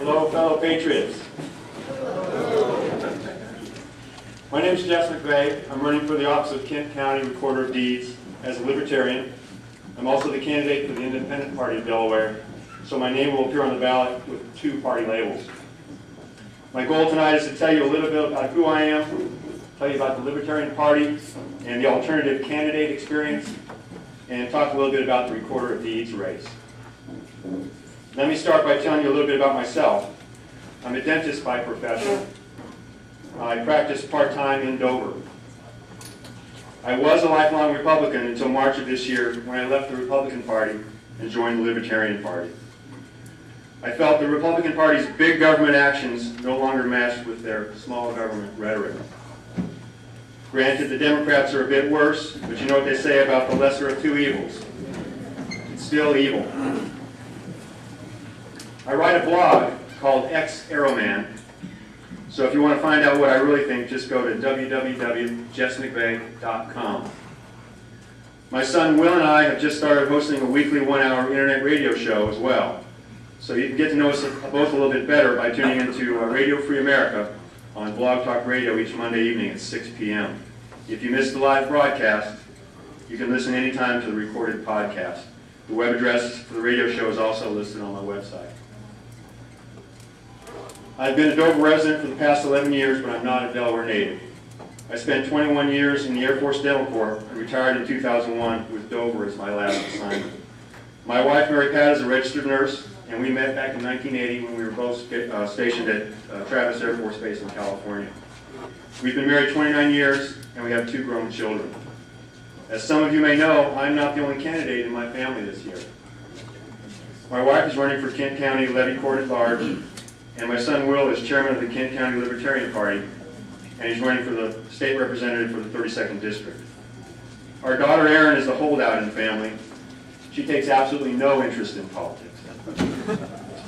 Hello, fellow patriots. My name is Jess McVay. I'm running for the office of Kent County Recorder of Deeds as a Libertarian. I'm also the candidate for the Independent Party of Delaware, so my name will appear on the ballot with 2 party labels. My goal tonight is to tell you a little bit about who I am, tell you about the Libertarian Party and the alternative candidate experience, and talk a little bit about the Recorder of Deeds race. Let me start by telling you a little bit about myself. I'm a dentist by profession. I practice part-time in Dover. I was a lifelong Republican until March of this year when I left the Republican Party and joined the Libertarian Party. I felt the Republican Party's big government actions no longer meshed with their small government rhetoric. Granted, the Democrats are a bit worse, but you know what they say about the lesser of 2 evils. It's still evil. I write a blog called Ex-Arrowman, so if you want to find out what I really think, just go to www.jessmcvay.com. My son Will and I have just started hosting a weekly 1-hour internet radio show as well, so you can get to know us both a little bit better by tuning into Radio Free America on Blog Talk Radio each Monday evening at 6 p.m. If you missed the live broadcast, you can listen anytime to the recorded podcast. The web address for the radio show is also listed on my website. I've been a Dover resident for the past 11 years, but I'm not a Delaware native. I spent 21 years in the Air Force Dental Corps and retired in 2001 with Dover as my last assignment. My wife, Mary Pat, is a registered nurse, and we met back in 1980 when we were both stationed at Travis Air Force Base in California. We've been married 29 years, and we have 2 grown children. As some of you may know, I'm not the only candidate in my family this year. My wife is running for Kent County Levy Court at Large, and my son Will is chairman of the Kent County Libertarian Party, and he's running for the state representative for the 32nd District. Our daughter Erin is the holdout in the family. She takes absolutely no interest in politics.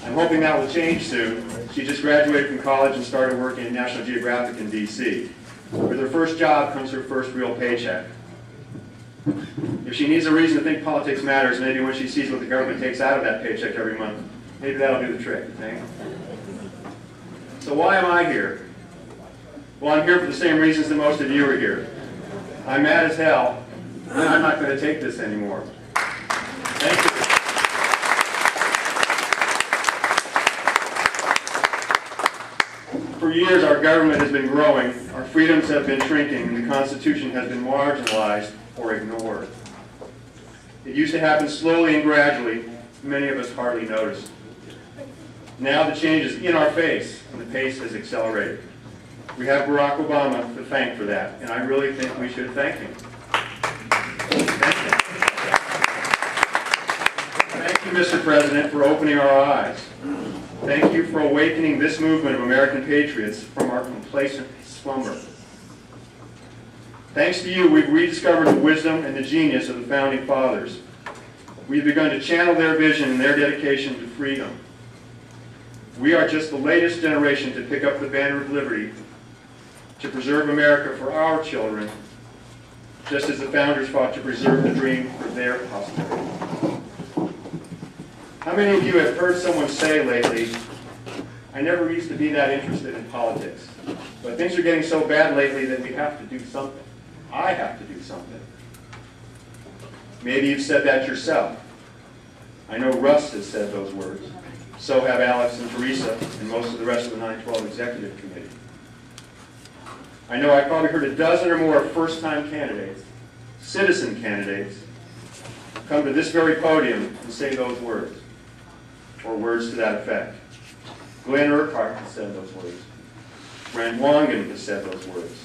I'm hoping that will change soon. She just graduated from college and started working at National Geographic in D.C. With her first job comes her first real paycheck. If she needs a reason to think politics matters, maybe when she sees what the government takes out of that paycheck every month, maybe that'll do the trick, you think? So why am I here? Well, I'm here for the same reasons that most of you are here. I'm mad as hell, and I'm not going to take this anymore. Thank you. For years, our government has been growing, our freedoms have been shrinking, and the Constitution has been marginalized or ignored. It used to happen slowly and gradually. Many of us hardly noticed. Now the change is in our face, and the pace has accelerated. We have Barack Obama to thank for that, and I really think we should thank him. Thank you. Thank you, Mr. President, for opening our eyes. Thank you for awakening this movement of American patriots from our complacent slumber. Thanks to you, we've rediscovered the wisdom and the genius of the Founding Fathers. We've begun to channel their vision and their dedication to freedom. We are just the latest generation to pick up the banner of liberty, to preserve America for our children, just as the founders fought to preserve the dream for their posterity. How many of you have heard someone say lately, I never used to be that interested in politics, but things are getting so bad lately that we have to do something. I have to do something. Maybe you've said that yourself. I know Russ has said those words. So have Alex and Teresa and most of the rest of the 912 Executive Committee. I know I probably heard a dozen or more first-time candidates, citizen candidates, come to this very podium and say those words, or words to that effect. Glenn Urquhart has said those words. Brent Wangan has said those words.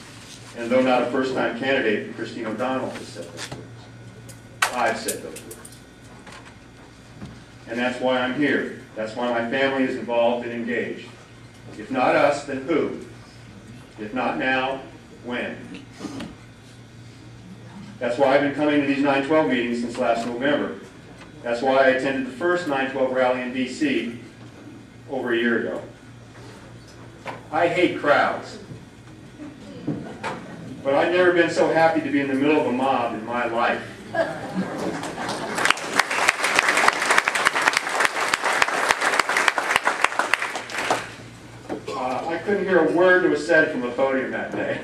And though not a first-time candidate, Christine O'Donnell has said those words. I've said those words. And that's why I'm here. That's why my family is involved and engaged. If not us, then who? If not now, when? That's why I've been coming to these 912 meetings since last November. That's why I attended the first 912 rally in D.C. over a year ago. I hate crowds. But I've never been so happy to be in the middle of a mob in my life. couldn't hear a word that was said from the podium that day.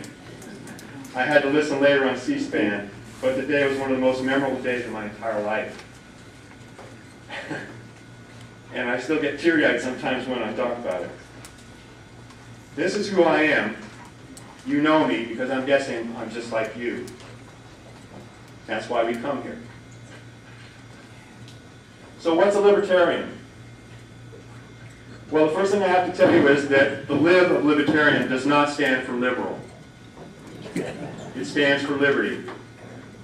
I had to listen later on C-SPAN, but the day was one of the most memorable days of my entire life. And I still get teary-eyed sometimes when I talk about it. This is who I am. You know me because I'm guessing I'm just like you. That's why we come here. So what's a libertarian? Well, the first thing I have to tell you is that the lib of libertarian does not stand for liberal. It stands for liberty.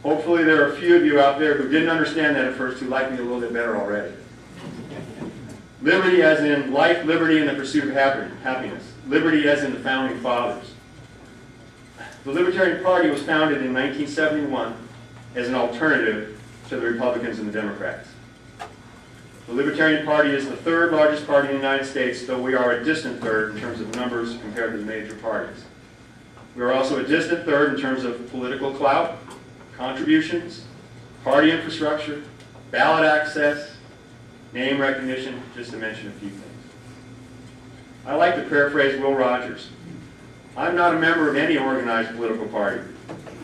Hopefully there are a few of you out there who didn't understand that at first who like me a little bit better already. Liberty as in life, liberty, and the pursuit of happiness. Liberty as in the founding fathers. The Libertarian Party was founded in 1971 as an alternative to the Republicans and the Democrats. The Libertarian Party is the third largest party in the United States, though we are a distant third in terms of numbers compared to the major parties. We are also a distant third in terms of political clout, contributions, party infrastructure, ballot access, name recognition, just to mention a few things. I like to paraphrase Will Rogers. I'm not a member of any organized political party.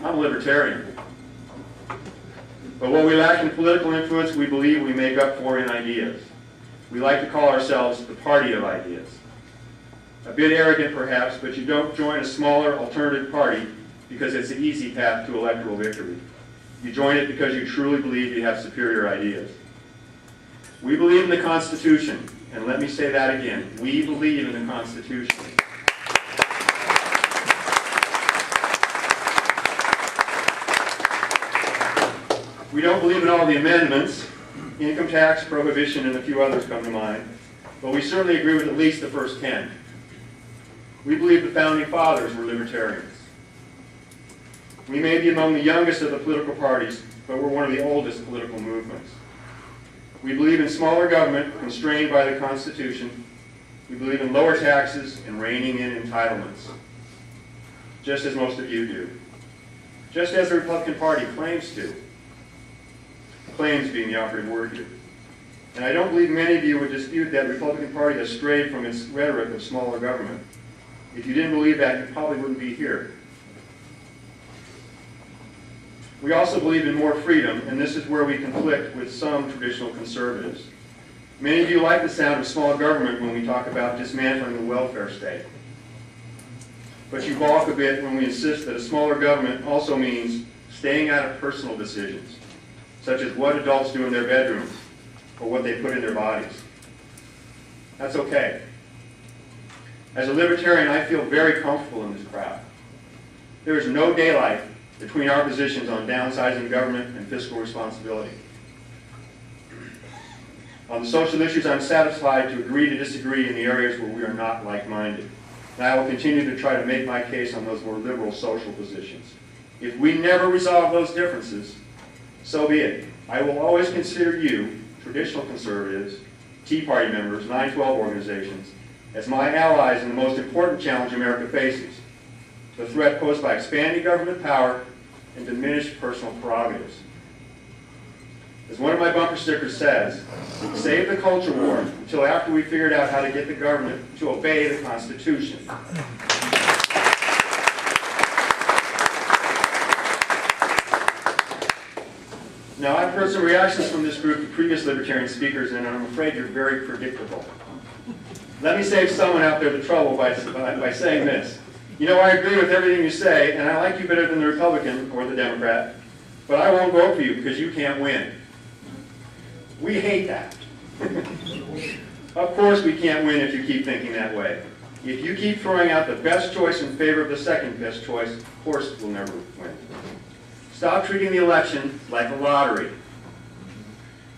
I'm a libertarian. But what we lack in political influence, we believe we make up for in ideas. We like to call ourselves the party of ideas. A bit arrogant perhaps, but you don't join a smaller alternative party because it's an easy path to electoral victory. You join it because you truly believe you have superior ideas. We believe in the Constitution, and let me say that again. We believe in the Constitution. We don't believe in all the amendments. Income tax, prohibition, and a few others come to mind. But we certainly agree with at least the first 10. We believe the Founding Fathers were libertarians. We may be among the youngest of the political parties, but we're one of the oldest political movements. We believe in smaller government constrained by the Constitution. We believe in lower taxes and reining in entitlements, just as most of you do. Just as the Republican Party claims to. Claims being the operative word here. And I don't believe many of you would dispute that the Republican Party has strayed from its rhetoric of smaller government. If you didn't believe that, you probably wouldn't be here. We also believe in more freedom, and this is where we conflict with some traditional conservatives. Many of you like the sound of small government when we talk about dismantling the welfare state. But you balk a bit when we insist that a smaller government also means staying out of personal decisions, such as what adults do in their bedrooms or what they put in their bodies. That's okay. As a libertarian, I feel very comfortable in this crowd. There is no daylight between our positions on downsizing government and fiscal responsibility. On the social issues, I'm satisfied to agree to disagree in the areas where we are not like-minded. And I will continue to try to make my case on those more liberal social positions. If we never resolve those differences, so be it. I will always consider you, traditional conservatives, Tea Party members, 9/12 organizations, as my allies in the most important challenge America faces, the threat posed by expanding government power and diminished personal prerogatives. As one of my bumper stickers says, save the culture war until after we figured out how to get the government to obey the Constitution. Now, I've heard some reactions from this group to previous libertarian speakers, and I'm afraid you're very predictable. Let me save someone out there the trouble by saying this. You know, I agree with everything you say, and I like you better than the Republican or the Democrat, but I won't vote for you because you can't win. We hate that. Of course we can't win if you keep thinking that way. If you keep throwing out the best choice in favor of the second best choice, of course we'll never win. Stop treating the election like a lottery.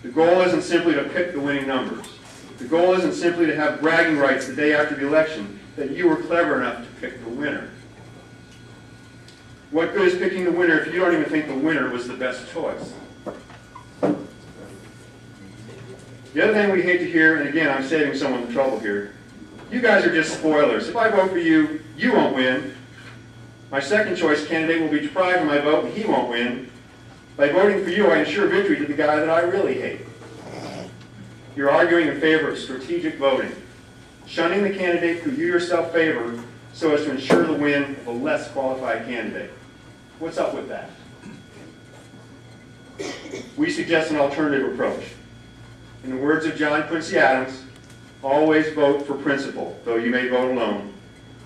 The goal isn't simply to pick the winning numbers. The goal isn't simply to have bragging rights the day after the election that you were clever enough to pick the winner. What good is picking the winner if you don't even think the winner was the best choice? The other thing we hate to hear, and again, I'm saving someone the trouble here, you guys are just spoilers. If I vote for you, you won't win. My second choice candidate will be deprived of my vote and he won't win. By voting for you, I ensure victory to the guy that I really hate. You're arguing in favor of strategic voting. shunning the candidate who you yourself favor so as to ensure the win of a less qualified candidate. What's up with that? We suggest an alternative approach. In the words of John Quincy Adams, always vote for principle, though you may vote alone,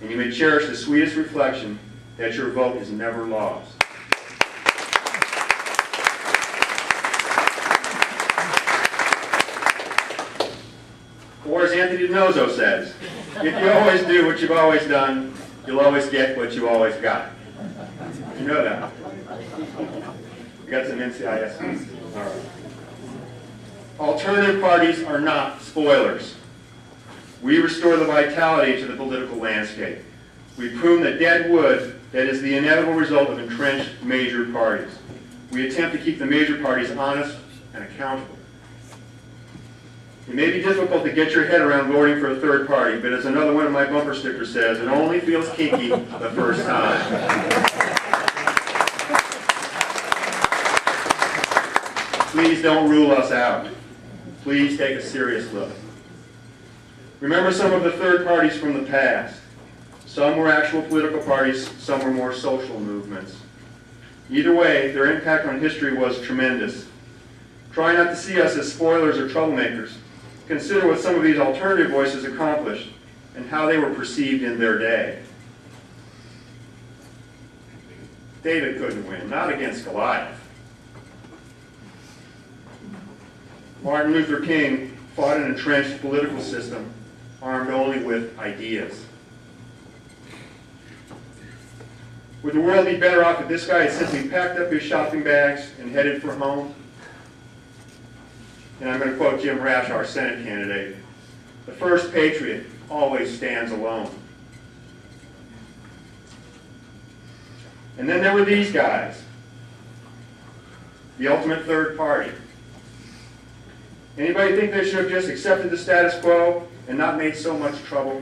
and you may cherish the sweetest reflection that your vote is never lost. Or as Anthony DiNozzo says, if you always do what you've always done, you'll always get what you've always got. You know that. You got some NCIS? All right. Alternative parties are not spoilers. We restore the vitality to the political landscape. We prune the dead wood that is the inevitable result of entrenched major parties. We attempt to keep the major parties honest and accountable. It may be difficult to get your head around voting for a third party, but as another one of my bumper stickers says, it only feels kinky the first time. Please don't rule us out. Please take a serious look. Remember some of the third parties from the past. Some were actual political parties, some were more social movements. Either way, their impact on history was tremendous. Try not to see us as spoilers or troublemakers. Consider what some of these alternative voices accomplished and how they were perceived in their day. David couldn't win, not against Goliath. Martin Luther King fought an entrenched political system armed only with ideas. Would the world be better off if this guy had simply packed up his shopping bags and headed for home? And I'm going to quote Jim Rash, our Senate candidate, "The first patriot always stands alone." And then there were these guys, the ultimate third party. Anybody think they should have just accepted the status quo and not made so much trouble?